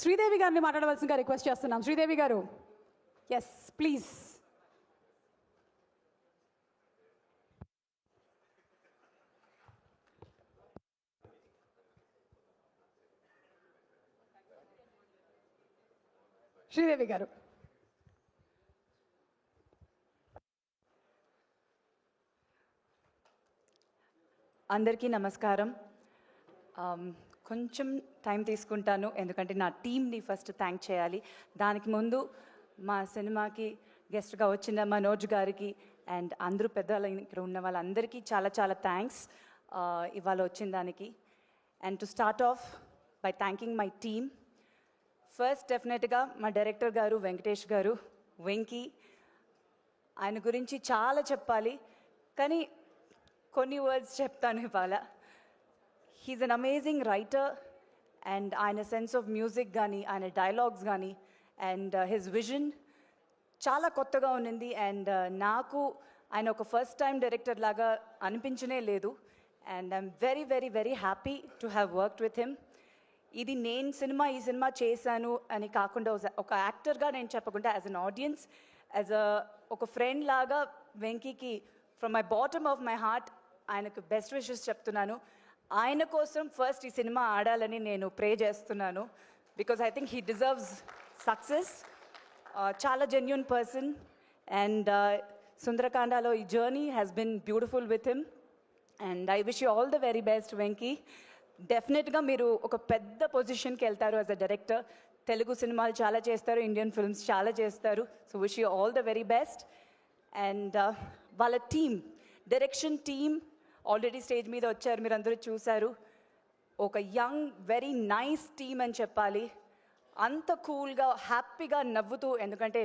శ్రీదేవి గారిని మాట్లాడవలసిందిగా రిక్వెస్ట్ చేస్తున్నాం. శ్రీదేవి గారు, ఎస్ ప్లీజ్. శ్రీదేవి గారు. అందరికీ నమస్కారం. కొంచెం టైం తీసుకుంటాను ఎందుకంటే నా టీమ్ని ఫస్ట్ థ్యాంక్ చేయాలి. దానికి ముందు మా సినిమాకి గెస్ట్గా వచ్చిన మనోజ్ గారికి అండ్ అందరూ పెద్దవాళ్ళు ఇక్కడ ఉన్న వాళ్ళందరికీ చాలా చాలా థ్యాంక్స్ ఇవాళ వచ్చిన దానికి. And to start of by thanking my team. First డెఫినెట్గా మా డైరెక్టర్ గారు వెంకటేష్ గారు, వెంకీ. ఆయన గురించి చాలా చెప్పాలి కానీ కొన్ని వర్డ్స్ చెప్తాను ఇవాళ. He's an amazing writer and ఆయన సెన్స్ ఆఫ్ మ్యూజిక్ కానీ ఆయన డైలాగ్స్ కానీ అండ్ హిజ్ విజన్ చాలా కొత్తగా ఉన్నింది. అండ్ నాకు ఆయన ఒక ఫస్ట్ టైం డైరెక్టర్ లాగా అనిపించనే లేదు. And I'm very very very happy to have worked with him. ఇది నేను ఈ సినిమా చేశాను అని కాకుండా ఒక యాక్టర్గా నేను చెప్పకుండా యాజ్ అన్ ఆడియన్స్, యాజ్ ఒక ఫ్రెండ్ లాగా వెంకీకి from my bottom of my heart ఆయనకు బెస్ట్ విషెస్ చెప్తున్నాను. ఆయన కోసం ఫస్ట్ ఈ సినిమా ఆడాలని నేను ప్రే చేస్తున్నాను. Because I think he deserves success. చాలా జెన్యూన్ పర్సన్. అండ్ సుందరకాండలో ఈ journey has been beautiful with him. And I wish you all the very best Venky. డెఫినెట్గా మీరు ఒక పెద్ద పొజిషన్కి వెళ్తారు యాజ్ అ డైరెక్టర్. తెలుగు సినిమాలు చాలా చేస్తారు, ఇండియన్ ఫిల్మ్స్ చాలా చేస్తారు. So wish you all the very best. And వాళ్ళ team, direction team already stage మీద వచ్చారు, మీరు అందరూ చూశారు. ఒక యంగ్ వెరీ నైస్ టీమ్ అని చెప్పాలి. అంత కూల్గా హ్యాపీగా నవ్వుతూ, ఎందుకంటే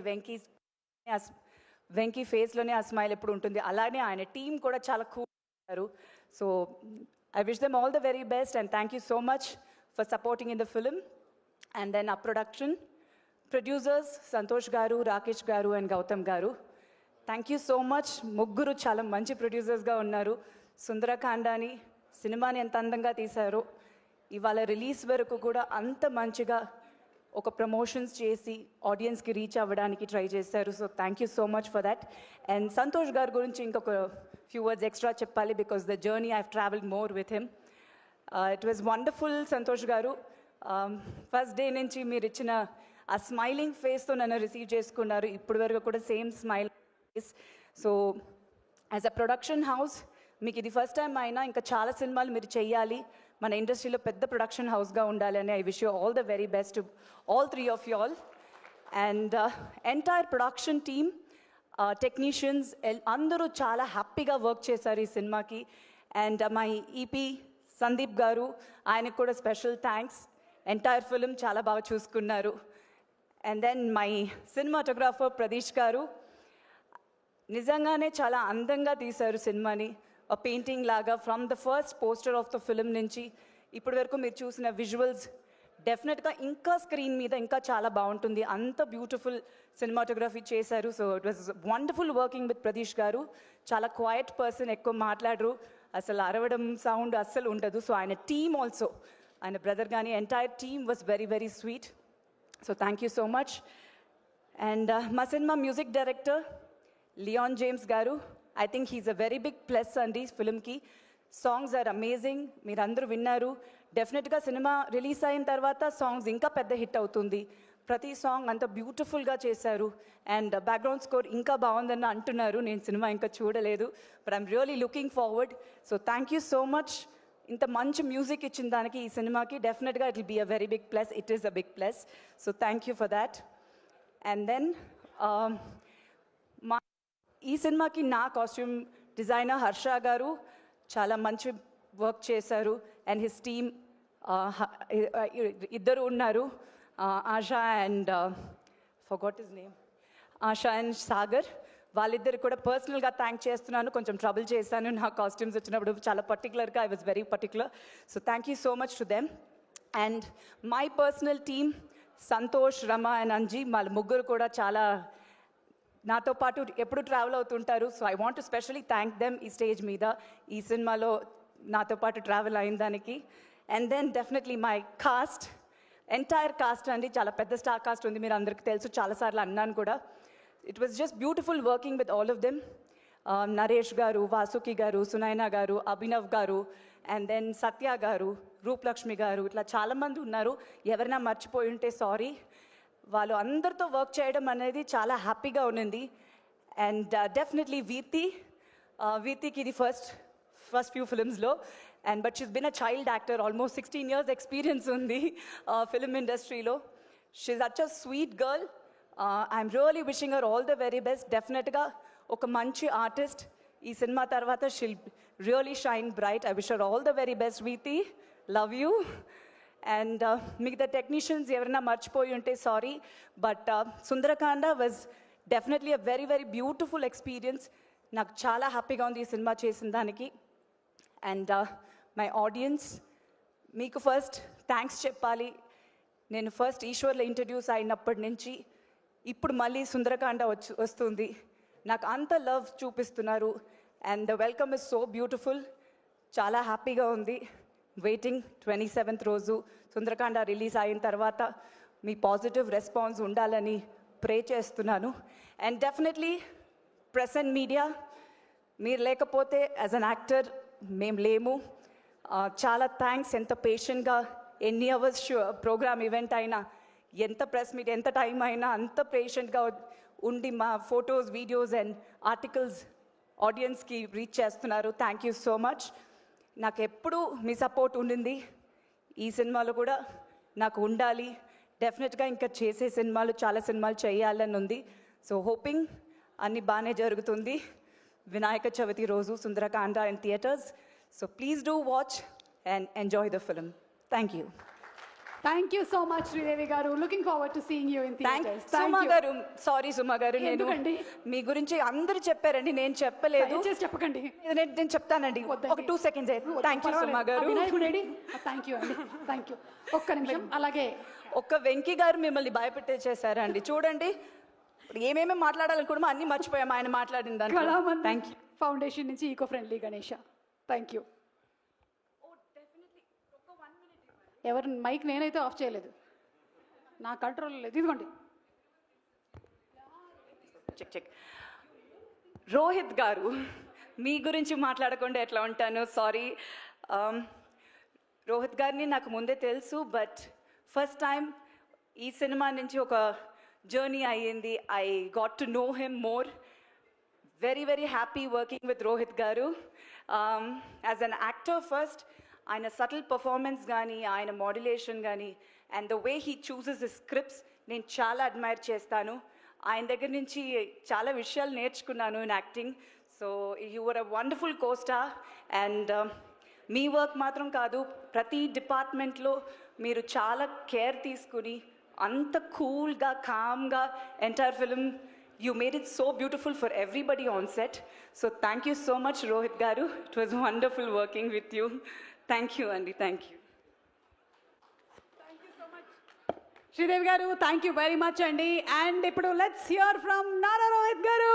వెంకీ ఫేస్లోనే ఆ స్మైల్ ఎప్పుడు ఉంటుంది, అలానే ఆయన టీం కూడా చాలా కూల్ ఉంటారు. So I wish them all the very best and thank you so much for supporting in the film. And then our production, producers Santosh Garu, Rakesh Garu and Gautam Garu. Thank you so much. Mugguru chala manchi producers ga unnaru. Sundarakandani సినిమాని ఎంత అందంగా తీశారో, ఇవాళ release వరకు కూడా అంత మంచిగా ఒక promotions చేసి ఆడియన్స్కి రీచ్ అవ్వడానికి ట్రై చేశారు. So thank you so much for that. And Santosh గారి గురించి ఇంకొక ఫ్యూ వర్డ్స్ ఎక్స్ట్రా చెప్పాలి because the journey I have travelled more with him. It was wonderful. Santosh గారు, ఫస్ట్ డే నుంచి మీరు ఇచ్చిన ఆ స్మైలింగ్ ఫేస్తో నన్ను రిసీవ్ చేసుకున్నారు. ఇప్పటి వరకు కూడా same smile face. So as a production house మీకు ఇది ఫస్ట్ టైం అయినా ఇంకా చాలా సినిమాలు మీరు చెయ్యాలి, మన ఇండస్ట్రీలో పెద్ద ప్రొడక్షన్ హౌస్గా ఉండాలి అని I wish you all the very best to all three of you all. And entire production team, technicians అందరూ చాలా హ్యాపీగా వర్క్ చేశారు ఈ సినిమాకి. అండ్ మై ఈపీ సందీప్ గారు, ఆయనకు కూడా స్పెషల్ థ్యాంక్స్. ఎంటైర్ ఫిలిం చాలా బాగా చూసుకున్నారు. And then my cinematographer Pradeesh garu, నిజంగానే చాలా అందంగా తీశారు సినిమాని. పెయింటింగ్ లాగా from the first poster of the film నుంచి ఇప్పటి వరకు మీరు చూసిన విజువల్స్ డెఫినెట్గా ఇంకా స్క్రీన్ మీద ఇంకా చాలా బాగుంటుంది. అంత బ్యూటిఫుల్ సినిమాటోగ్రఫీ చేశారు. So it was wonderful working with Pradeesh గారు. చాలా క్వైట్ పర్సన్, ఎక్కువ మాట్లాడరు, అసలు అరవడం సౌండ్ అస్సలు ఉండదు. సో ఆయన టీమ్ ఆల్సో, ఆయన బ్రదర్ కానీ entire team was very very sweet. So thank you so much. And మా సినిమా మ్యూజిక్ డైరెక్టర్ లియాన్ జేమ్స్ గారు, I think he's a very big plus అండి ఫిల్మ్కి. సాంగ్స్ ఆర్ అమేజింగ్, మీరు అందరూ విన్నారు. డెఫినెట్గా సినిమా రిలీజ్ అయిన తర్వాత సాంగ్స్ ఇంకా పెద్ద హిట్ అవుతుంది. ప్రతి సాంగ్ అంత బ్యూటిఫుల్గా చేశారు. అండ్ బ్యాక్గ్రౌండ్ స్కోర్ ఇంకా బాగుందని అంటున్నారు. నేను సినిమా ఇంకా చూడలేదు, but I'm really looking forward. So thank you so much. ఇంత మంచి మ్యూజిక్ ఇచ్చిన దానికి ఈ సినిమాకి డెఫినెట్గా it will be a very big plus. It is a big plus. So thank you for that. And then ఈ సినిమాకి నా కాస్ట్యూమ్ డిజైనర్ హర్ష గారు చాలా మంచి వర్క్ చేశారు. అండ్ హిస్ టీమ్ ఇద్దరు ఉన్నారు, ASHA and forgot his name, ASHA and Sagar. వాళ్ళిద్దరు కూడా పర్సనల్గా థ్యాంక్ చేస్తున్నాను. కొంచెం ట్రబుల్ చేశాను నా కాస్ట్యూమ్స్ వచ్చినప్పుడు, చాలా పర్టికులర్గా I was very particular. So thank you so much to them. And my personal team Santosh, Rama and Anji, వాళ్ళ ముగ్గురు కూడా చాలా నాతో పాటు ఎప్పుడు ట్రావెల్ అవుతుంటారు. So I want to specially thank them ఈ స్టేజ్ మీద ఈ సినిమాలో నాతో పాటు ట్రావెల్ అయిన దానికి. And then definitely my cast, entire cast అండి, చాలా పెద్ద స్టార్ కాస్ట్ ఉంది, మీరు అందరికీ తెలుసు, చాలాసార్లు అన్నాను కూడా. It was just beautiful working with all of them. Naresh గారు, వాసుకి గారు, సునైనా గారు, అభినవ్ గారు, అండ్ దెన్ సత్య గారు, రూపలక్ష్మి గారు, ఇట్లా చాలామంది ఉన్నారు. ఎవరైనా మర్చిపోయి ఉంటే సారీ. వాళ్ళు అందరితో వర్క్ చేయడం అనేది చాలా హ్యాపీగా ఉన్నింది. అండ్ డెఫినెట్లీ వీతికి ఇది ఫస్ట్ ఫ్యూ ఫిల్మ్స్లో, and but she's been a child actor, almost 16 years experience ఉంది ఫిల్మ్ ఇండస్ట్రీలో. She's such a sweet girl. I'm really wishing her all the very best. డెఫినెట్గా ఒక మంచి ఆర్టిస్ట్. ఈ సినిమా తర్వాత she'll really shine bright. I wish her all the very best Veethi. Love you. And మిగతా technicians ఎవరైనా మర్చిపోయి ఉంటే sorry. But Sundarakanda was definitely a very very beautiful experience. నాకు చాలా హ్యాపీగా ఉంది ఈ సినిమా చేసిన దానికి. అండ్ మై ఆడియన్స్, మీకు ఫస్ట్ థ్యాంక్స్ చెప్పాలి. నేను ఫస్ట్ ఈశ్వర్లో ఇంట్రడ్యూస్ అయినప్పటి నుంచి ఇప్పుడు మళ్ళీ సుందరకాండ వస్తుంది. నాకు అంత లవ్ చూపిస్తున్నారు. And the welcome is so beautiful. చాలా హ్యాపీగా ఉంది. వెయిటింగ్ 27th రోజు సుందరకాండ రిలీజ్ అయిన తర్వాత మీ పాజిటివ్ రెస్పాన్స్ ఉండాలని ప్రే చేస్తున్నాను. And definitely press and media, మీరు లేకపోతే యాజ్ అన్ యాక్టర్ మేము లేము. చాలా థ్యాంక్స్. ఎంత పేషెంట్గా ఎన్ని అవర్స్ ప్రోగ్రామ్ ఈవెంట్ అయినా, ఎంత ప్రెస్ మీట్, ఎంత టైం అయినా అంత పేషెంట్గా ఉండి మా ఫొటోస్, వీడియోస్ అండ్ ఆర్టికల్స్ ఆడియన్స్కి రీచ్ చేస్తున్నారు. Thank you so much. నాకు ఎప్పుడూ మీ సపోర్ట్ ఉండింది. ఈ సినిమాలో కూడా నాకు ఉండాలి. డెఫినెట్గా ఇంకా చేసే సినిమాలు, చాలా సినిమాలు చేయాలని ఉంది. సో హోపింగ్ అన్నీ బాగానే జరుగుతుంది. వినాయక చవితి రోజు Sundarakanda in theatres. So please do watch and enjoy the film. Thank you. Thank you so much Sridevi గారు. Looking forward to seeing you in theatres. Suma గారు, సారీ సుమా గారు, నేను ఎందుకండి? మీ గురించి అందరూ చెప్పారండి, నేను చెప్పలేదు. దయచేసి చెప్పకండి. నేను చెప్తానండి, ఒక 2 seconds. థ్యాంక్ యూ సుమా గారు. థ్యాంక్ యూ అండి. Thank you. ఒక్క నిమిషం. అలాగే ఒక్క వెంకీ గారు మిమ్మల్ని భయపెట్టేసేసారండి. చూడండి, ఏమేమి మాట్లాడాలనుకోవడమో అన్నీ మర్చిపోయాము ఆయన మాట్లాడిన దాన్ని. Thank you. ఫౌండేషన్ నుంచి eco friendly Ganesha. Thank you. ఎవరు మైక్ నేనైతే ఆఫ్ చేయలేదు, నా కంట్రోల్ లేదు. ఇదిగోండి. చెక్. రోహిత్ గారు, మీ గురించి మాట్లాడకుండా ఎట్లా ఉంటాను, సారీ. రోహిత్ గారిని నాకు ముందే తెలుసు, బట్ ఫస్ట్ టైం ఈ సినిమా నుంచి ఒక జర్నీ అయ్యింది. I got to know him more. Very very happy working with Rohit గారు. యాజ్ అన్ యాక్టర్ ఫస్ట్, ఆయన సటిల్ పర్ఫార్మెన్స్ కానీ, ఆయన మాడ్యులేషన్ కానీ, and the way he chooses his scripts నేను చాలా అడ్మైర్ చేస్తాను. ఆయన దగ్గర నుంచి చాలా విషయాలు నేర్చుకున్నాను in acting. So you were a wonderful co-star. And me work మాత్రం కాదు, ప్రతి డిపార్ట్మెంట్లో మీరు చాలా కేర్ తీసుకుని అంత కూల్గా, కామ్గా entire film you made it so beautiful for everybody on set. So thank you so much, Rohit garu. It was wonderful working with you. Thank you, Andy. Thank you. Thank you so much. Sridevi గారు, thank you very much అండి. And ఇప్పుడు let's hear from Nara Rohit గారు.